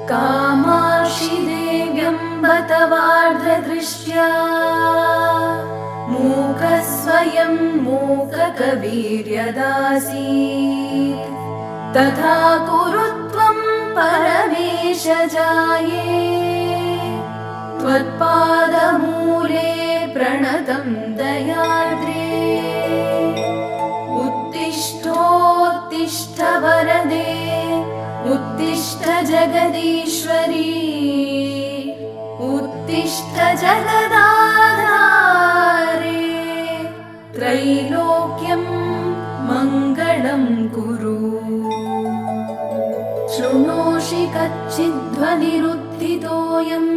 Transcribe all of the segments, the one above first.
कामाक्षि देव्यम्ब तवार्धदृष्ट्या मूकस्वयं मूककवीर्यदासीत् तथा कुरु त्वं परमेश जाये त्वत्पादमूले प्रणतं दयार्द्रे उत्तिष्ठोत्तिष्ठ वरदे उत्तिष्ठ जगदीश्वरी उत्तिष्ठ जगदाधारे त्रैलोक्यं मङ्गलं कुरु शृणोषि कच्चिद्ध्वनिरुत्थितोऽयम्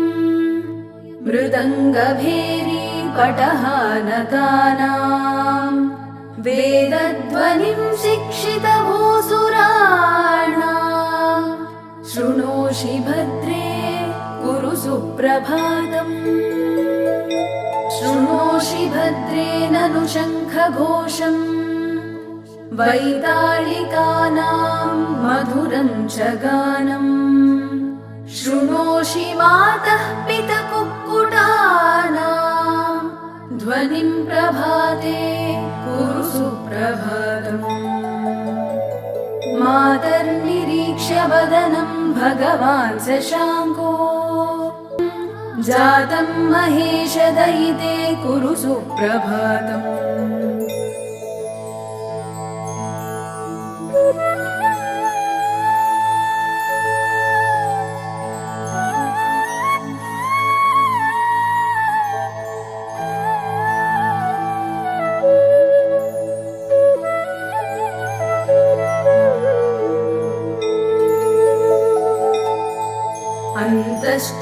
मृदङ्गभेरी पटहानकानां वेदध्वनिं शिक्षितभूसुराणां शृणोषि भद्रे कुरु सुप्रभातम् शृणोषि भद्रे ननु शङ्खघोषम् वैताళिकानां मधुरं च गानम् शृणोषि मातः पितकुक्कुटानां ध्वनिं प्रभाते कुरु सुप्रभातम् मातर्निरीक्ष्य वदनं भगवान् शशाङ्को जातं महेशदयिते कुरु सुप्रभातम्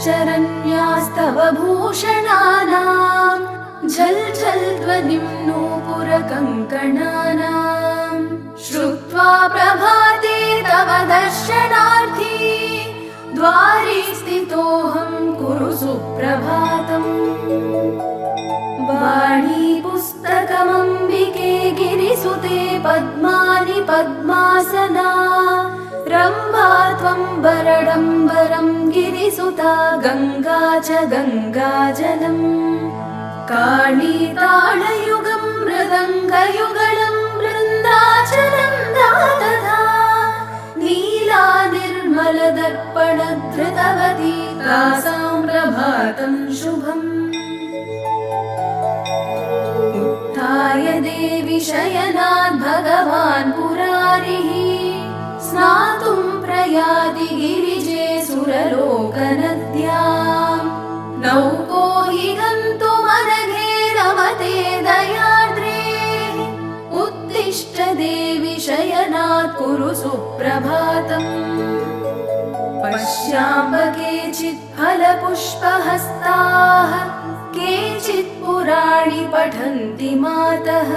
अन्तश्चरण्यास्तव भूषणानां झल् झल् ध्वनिं नूपुरकङ्कणानां श्रुत्वा प्रभाते तव दर्शनार्थी द्वारे स्थितोऽहं कुरु सुप्रभातम् वाणी पुस्तकमम्बिके गिरिसुते पद्मानि पद्मासना रम्भा त्वं वरडम्बरं गिरिसुता गङ्गा च गङ्गाजलम् काली ताळयुगं मृदङ्गयुगलं वृन्दाचलं तथा नीला निर्मलदर्पणधृतवती तासां प्रभातं शुभम् उत्थाय देवि शयनात् भगवान् पुरारिः स्नातुं प्रयाति गिरिजे सुरलोकनद्यां नौको हि गन्तुमनघे रमते दयार्द्रे उत्तिष्ठ देवि शयनात् कुरु सुप्रभातम् पश्याम्ब केचित् फलपुष्पहस्ताः केचित् पुराणि पठन्ति मातः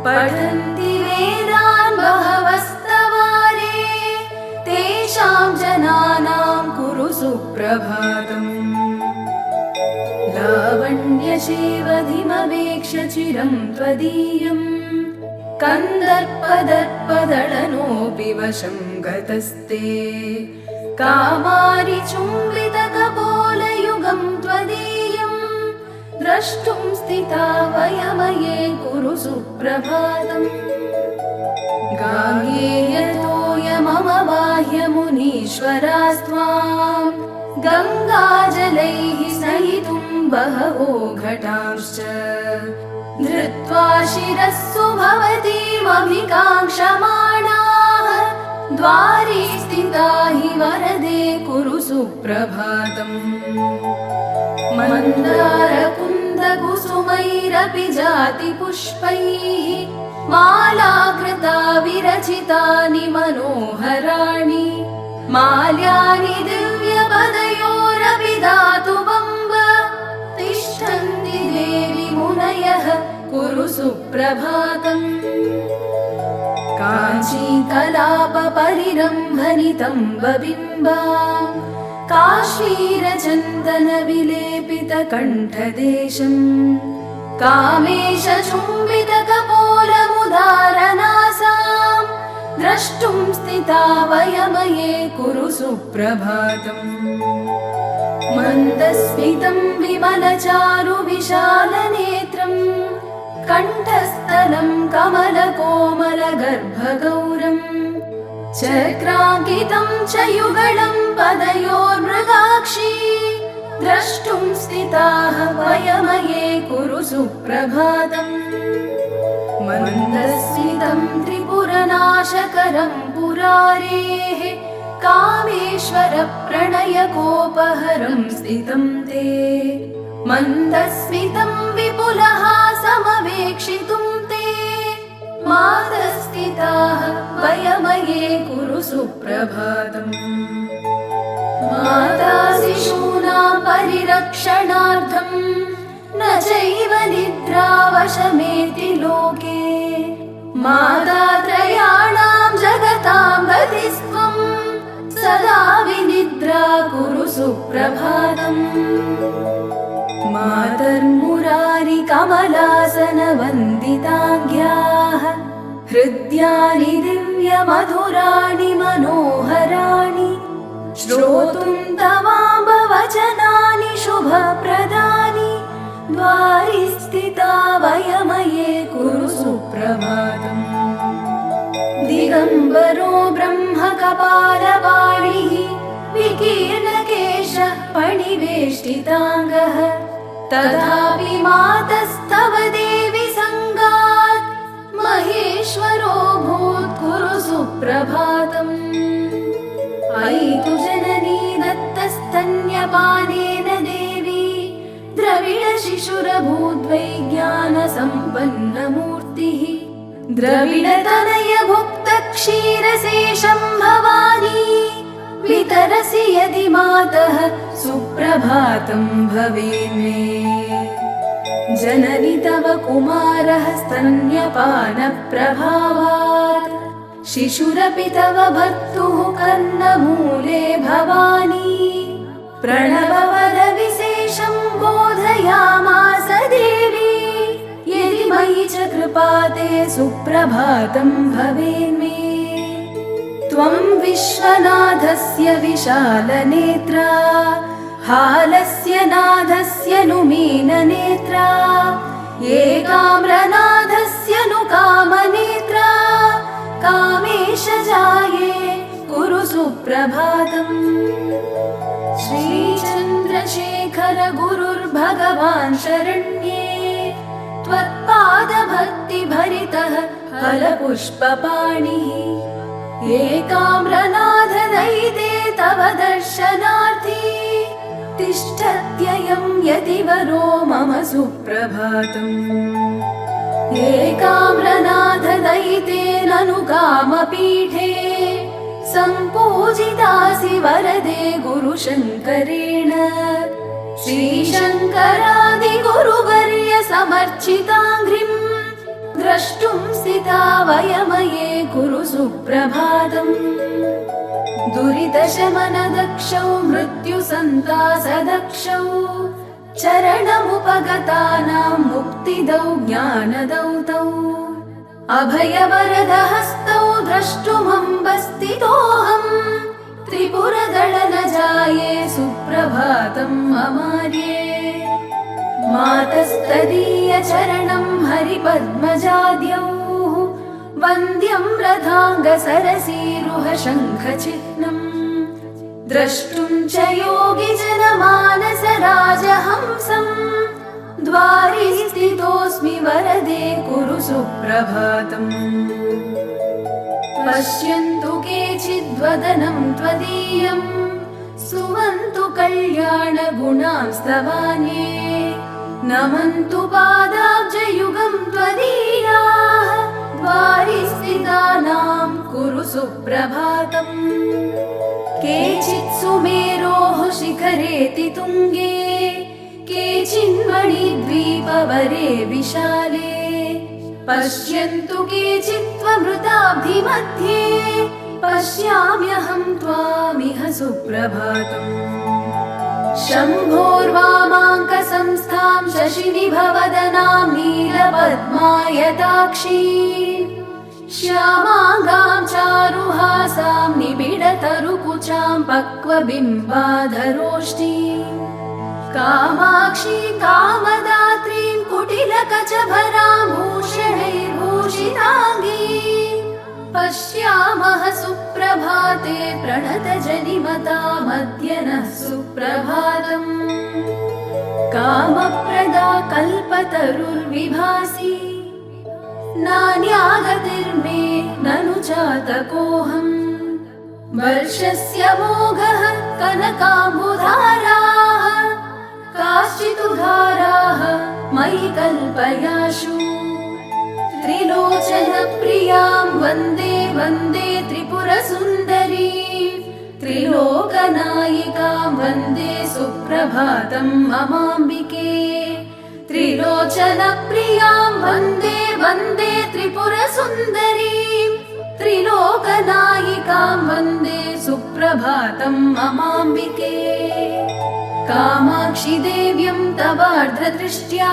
पठन्ति वेदान् बहवस्तवारे तेषां जनानां कुरु सुप्रभातम् लावण्यशेवधिमवेक्ष्य चिरं त्वदीयम् कन्दर्पदर्पदळनोऽपि वशं गतस्ते कामारि चुम्बितकपोलयुगं त्वदीयम् द्रष्टुं स्थिता वयमये कुरु सुप्रभातम् गाङ्गेयतोयमवाह्यमुनीश्वरास्त्वां गङ्गाजलैः स्नहितुं बहवो घटांश्च धृत्वा शिरस्सु भवतीमभिकाङ्क्षमाणाः द्वारे स्थिता हि वरदे कुरु सुप्रभातम् मन्दारकुन्दकुसुमैरपि जातिपुष्पैः मालाकृता विरचितानि मनोहराणि माल्यानि दिव्यपदयोरपि धातुबम्ब तिष्ठन्ति देवि मुनयः कुरु सुप्रभातम् काञ्चीकलापपरिरम्भनितम्बबिम्बाम् काश्मीरचन्दनविलेपितकण्ठदेशम् कामेशचुम्बितकपोलमुदारनासां द्रष्टुं स्थिता वयमये कुरु सुप्रभातम् मन्दस्मितं विमलचारु विशालनेत्रम् कण्ठस्थलं कमलकोमलगर्भगौरम् चक्राङ्कितं च युगलं पदयोर्मृगाक्षी द्रष्टुं स्थिताः वयमये कुरु सुप्रभातम् मन्दस्मितं त्रिपुरनाशकरं पुरारेः कामेश्वर प्रणयकोपहरं स्थितं ते मन्दस्मितं विपुलहासमवेक्षितुं ते मातस्थिताः वयमये कुरु सुप्रभातम् माता शिशूनां परिरक्षणार्थं न चैव निद्रावशमेति लोके माता त्रयाणां जगतां गतिस्त्वं सदा विनिद्रा कुरु सुप्रभातम् मातर्मुरारि कमलासनवन्दिताङ्ग्याः हृद्यानि दिव्यमधुराणि मनोहराणि श्रोतुं तवाम्ब वचनानि शुभप्रदानि द्वारि स्थिता वयमये कुरु सुप्रभातम् दिगम्बरो ब्रह्मकपालपाणिः विकीर्णकेशः पणिवेष्टिताङ्गः तथापि मातस्तव देवि संगात् महेश्वरो भूत् कुरु सुप्रभातम् अयि तु जननी दत्तस्तन्यपानेन देवी द्रविडशिशुरभूद्वैज्ञानसम्पन्नमूर्तिः द्रविडतनय भुक्तक्षीरशेषं भवानी वितरसि यदि मातः सुप्रभातं भवेन्मे जननि तव कुमारः स्तन्यपानप्रभावात् शिशुरपि तव भर्तुः कर्णमूले भवानी प्रणववरविशेषं बोधयामास देवी यदि मयि च कृपा ते सुप्रभातं भवेन्मे त्वं विश्वनाथस्य विशालनेत्रा हालस्य नाथस्य नु मीननेत्रा एकाम्रनाथस्य नु कामनेत्रा कामेश जाये कुरु सुप्रभातम् श्रीचन्द्रशेखर गुरुर्भगवान् शरण्ये त्वत्पादभक्तिभरितः फलपुष्पपाणिः एकाम्रनाथ दयिते तव दर्शनार्थी तिष्ठत्ययं यतिवरो मम सुप्रभातम् एकाम्रनाथ दयिते ननु कामपीठे सम्पूजितासि वरदे गुरुशङ्करेण श्रीशङ्करादिगुरुवर्य समर्चिताङ्घ्रिं द्रष्टुं स्थिता वयमये कुरु सुप्रभातम् दुरितशमनदक्षौ मृत्युसन्तासदक्षौ चरणमुपगतानां मुक्तिदौ ज्ञानदौ तौ अभयवरदहस्तौ द्रष्टुमम्बस्थितोऽहम् त्रिपुरदळनजाये सुप्रभातं ममार्ये मातस्तदीयचरणं हरिपद्मजाद्यौः वन्द्यं रथाङ्गसरसीरुहशङ्खचिह्नम् द्रष्टुं च योगिजनमानसराजहंसम् द्वारि स्थितोऽस्मि वरदे कुरु सुप्रभातम् पश्यन्तु केचिद्वदनं त्वदीयम् सुवन्तु कल्याणगुणांस्तवान्ये नमन्तु पादाब्जयुगं त्वदीयाः द्वारि स्थितानां कुरु सुप्रभातम् केचित् सुमेरोः शिखरेति तुङ्गे केचिन्मणिद्वीपवरे विशाले पश्यन्तु केचित्त्वमृताब्धिमध्ये पश्याम्यहं त्वामिह सुप्रभातम् शम्भोर्वामाङ्कसंस्थां शशिनिभवदनां नीलपद्मायताक्षी श्यामाङ्गां चारुहासां निबिडतरुकुचां पक्वबिम्बाधरोष्टीं कामाक्षी कामदात्रीं कुटिलकचभरां भूषणैर्भूषिताङ्गीं पश्यामः सुप्रभाते प्रणतजनिमतामद्य नः सुप्रभातम् कामप्रदा कल्पतरुर्विभासि नान्यागतिर्मे ननु चातकोऽहम् वर्षस्य मोघः कनकाम्बुधाराः काश्चिदुधाराः मयि कल्पयाशु त्रिलोचनप्रियां वन्दे वन्दे त्रिपुरसुन्दरीं त्रिलोकनायिकां वन्दे सुप्रभातं ममाम्बिके त्रिलोचनप्रियां वन्दे वन्दे त्रिपुरसुन्दरीं त्रिलोकनायिकां वन्दे सुप्रभातं ममाम्बिके कामाक्षि देव्यं तवार्धदृष्ट्या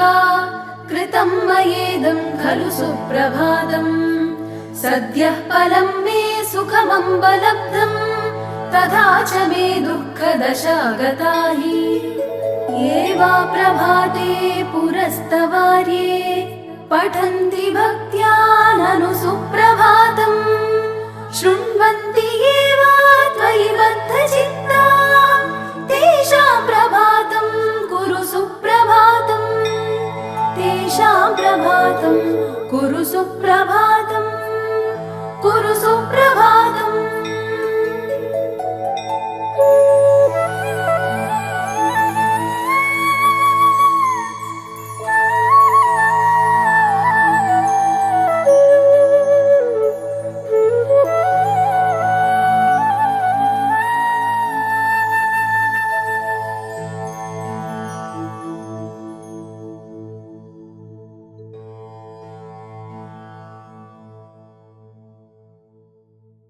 कृतं मयेदं खलु सुप्रभातम् सद्यः फलं मे सुखमम्बलब्धम् तथा च मे दुःखदशा गता हि ये वा प्रभाते पुरस्तवार्ये पठन्ति भक्त्या ननु सुप्रभातम् शृण्वन्ति ये वा त्वयि बद्धचित्ता तेषां प्रभातं कुरु सुप्रभातम् तेषां प्रभातं कुरु सुप्रभातम्।